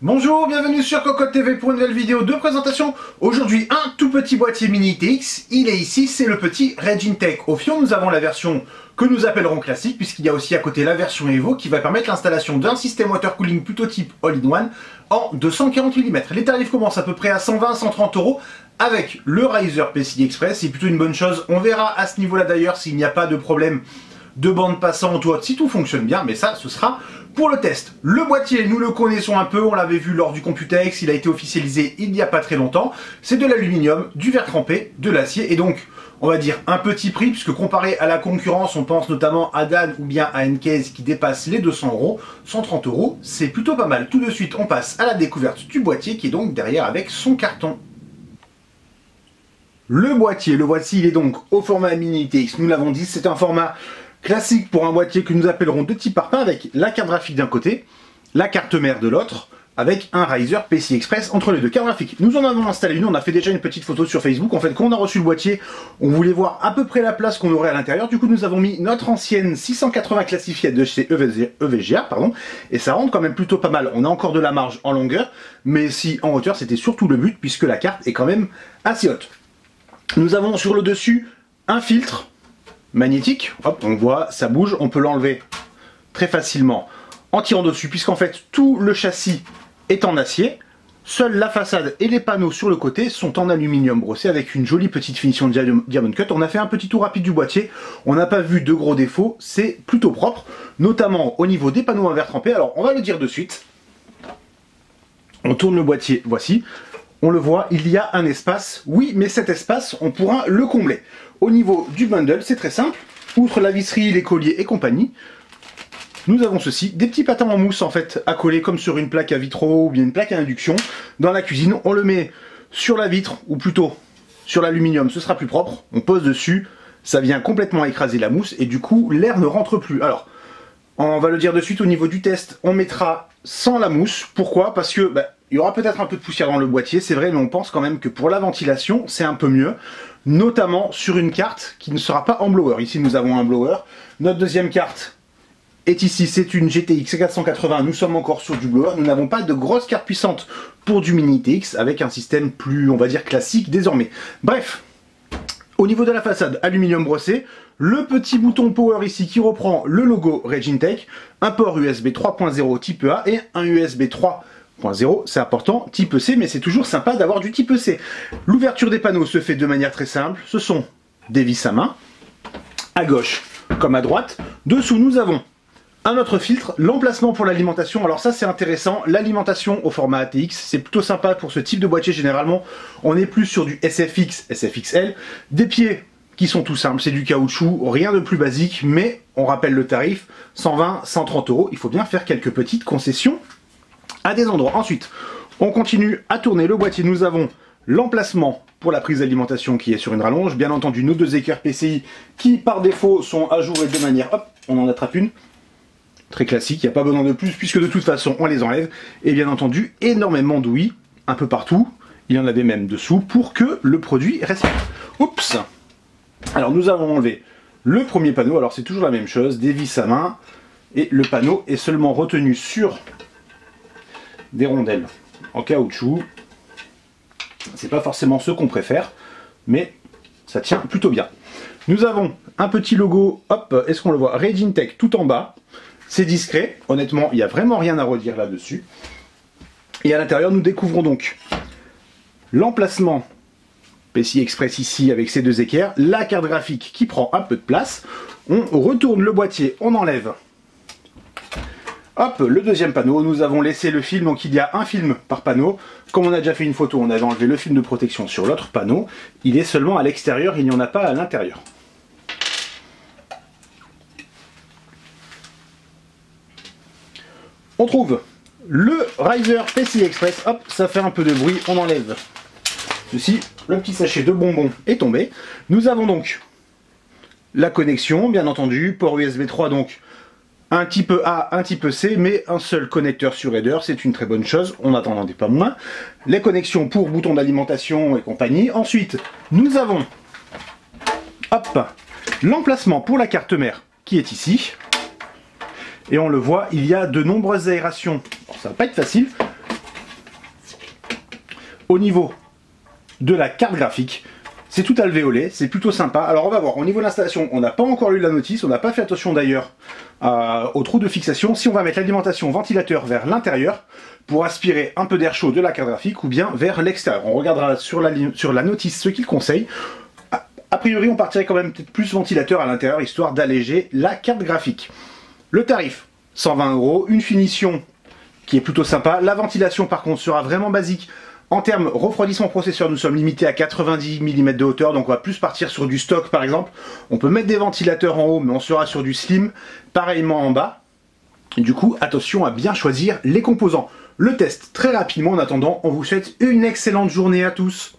Bonjour, bienvenue sur Cocotte TV pour une nouvelle vidéo de présentation. Aujourd'hui, un tout petit boîtier mini ITX. Il est ici, c'est le petit Regintech. Au fion, nous avons la version que nous appellerons classique, puisqu'il y a aussi à côté la version Evo qui va permettre l'installation d'un système water cooling plutôt type all-in-one en 240 mm. Les tarifs commencent à peu près à 120-130 € avec le Riser PCI Express. C'est plutôt une bonne chose. On verra à ce niveau-là d'ailleurs s'il n'y a pas de problème de bande passante ou autre, si tout fonctionne bien, mais ça, ce sera pour le test. Le boîtier, nous le connaissons un peu, on l'avait vu lors du Computex, il a été officialisé il n'y a pas très longtemps. C'est de l'aluminium, du verre trempé, de l'acier, et donc, on va dire un petit prix, puisque comparé à la concurrence, on pense notamment à Dan ou bien à Ncase qui dépasse les 200 €, 130 €, c'est plutôt pas mal. Tout de suite, on passe à la découverte du boîtier, qui est donc derrière avec son carton. Le boîtier, le voici, il est donc au format mini ITX, nous l'avons dit, c'est un format classique pour un boîtier que nous appellerons de type parpaing avec la carte graphique d'un côté, la carte mère de l'autre, avec un Riser PCI Express entre les deux cartes graphiques. Nous en avons installé une, on a fait déjà une petite photo sur Facebook. En fait, quand on a reçu le boîtier, on voulait voir à peu près la place qu'on aurait à l'intérieur. Du coup, nous avons mis notre ancienne 680 classifiée de chez EVGA, et ça rentre quand même plutôt pas mal. On a encore de la marge en longueur, mais si en hauteur, c'était surtout le but, puisque la carte est quand même assez haute. Nous avons sur le dessus un filtre magnétique, hop, on voit, ça bouge, on peut l'enlever très facilement en tirant dessus, puisqu'en fait tout le châssis est en acier, seule la façade et les panneaux sur le côté sont en aluminium brossé avec une jolie petite finition de diamond cut. On a fait un petit tour rapide du boîtier, on n'a pas vu de gros défauts, c'est plutôt propre, notamment au niveau des panneaux en verre trempé. Alors on va le dire de suite, on tourne le boîtier, voici. On le voit, il y a un espace. Oui, mais cet espace, on pourra le combler. Au niveau du bundle, c'est très simple. Outre la visserie, les colliers et compagnie, nous avons ceci, des petits patins en mousse en fait, à coller comme sur une plaque à vitraux ou bien une plaque à induction. Dans la cuisine, on le met sur la vitre, ou plutôt sur l'aluminium, ce sera plus propre. On pose dessus, ça vient complètement écraser la mousse et du coup, l'air ne rentre plus. Alors, on va le dire de suite, au niveau du test, on mettra sans la mousse. Pourquoi? Parce que il y aura peut-être un peu de poussière dans le boîtier, c'est vrai, mais on pense quand même que pour la ventilation, c'est un peu mieux. Notamment sur une carte qui ne sera pas en blower. Ici, nous avons un blower. Notre deuxième carte est ici, c'est une GTX 480. Nous sommes encore sur du blower. Nous n'avons pas de grosse carte puissante pour du mini ITX avec un système plus, on va dire, classique désormais. Bref, au niveau de la façade, aluminium brossé. Le petit bouton power ici qui reprend le logo Regintech, un port USB 3.0 type A et un USB 3.0, c'est important, type C, mais c'est toujours sympa d'avoir du type C. L'ouverture des panneaux se fait de manière très simple, ce sont des vis à main, à gauche comme à droite. Dessous nous avons un autre filtre, l'emplacement pour l'alimentation. Alors ça c'est intéressant, l'alimentation au format ATX, c'est plutôt sympa pour ce type de boîtier. Généralement on est plus sur du SFX, SFXL, des pieds qui sont tout simples, c'est du caoutchouc, rien de plus basique, mais on rappelle le tarif, 120-130 €, il faut bien faire quelques petites concessions à des endroits. Ensuite, on continue à tourner le boîtier, nous avons l'emplacement pour la prise d'alimentation qui est sur une rallonge, bien entendu nos deux équerres PCI qui par défaut sont ajourés de manière, hop, on en attrape une, très classique, il n'y a pas besoin de plus puisque de toute façon on les enlève, et bien entendu énormément d'ouïes un peu partout, il y en avait même dessous pour que le produit reste. Oups. Alors nous avons enlevé le premier panneau, alors c'est toujours la même chose, des vis à main, et le panneau est seulement retenu sur des rondelles en caoutchouc. C'est pas forcément ce qu'on préfère, mais ça tient plutôt bien. Nous avons un petit logo, hop, est-ce qu'on le voit, Regintech tout en bas, c'est discret, honnêtement il n'y a vraiment rien à redire là-dessus. Et à l'intérieur nous découvrons donc l'emplacement PCI Express ici avec ces deux équerres, la carte graphique qui prend un peu de place, on retourne le boîtier, on enlève, hop, le deuxième panneau, nous avons laissé le film, donc il y a un film par panneau, comme on a déjà fait une photo, on avait enlevé le film de protection sur l'autre panneau, il est seulement à l'extérieur, il n'y en a pas à l'intérieur. On trouve le Riser PCI Express, hop, ça fait un peu de bruit, on enlève ceci, le petit sachet de bonbons est tombé. Nous avons donc la connexion, bien entendu, port USB 3, donc un type A, un type C, mais un seul connecteur sur header, c'est une très bonne chose, on n'attendait pas moins. Les connexions pour boutons d'alimentation et compagnie. Ensuite, nous avons, hop, l'emplacement pour la carte mère qui est ici. Et on le voit, il y a de nombreuses aérations. Alors, ça va pas être facile. Au niveau de la carte graphique, c'est tout alvéolé, c'est plutôt sympa. Alors on va voir, au niveau de l'installation, on n'a pas encore lu la notice, on n'a pas fait attention d'ailleurs au trou de fixation. Si on va mettre l'alimentation ventilateur vers l'intérieur, pour aspirer un peu d'air chaud de la carte graphique, ou bien vers l'extérieur. On regardera sur la notice ce qu'il conseille. A priori, on partirait quand même peut-être plus ventilateur à l'intérieur, histoire d'alléger la carte graphique. Le tarif, 120 €, une finition qui est plutôt sympa. La ventilation, par contre, sera vraiment basique. En termes refroidissement processeur, nous sommes limités à 90 mm de hauteur, donc on va plus partir sur du stock par exemple. On peut mettre des ventilateurs en haut, mais on sera sur du slim, pareillement en bas. Et du coup, attention à bien choisir les composants. Le test très rapidement, en attendant, on vous souhaite une excellente journée à tous.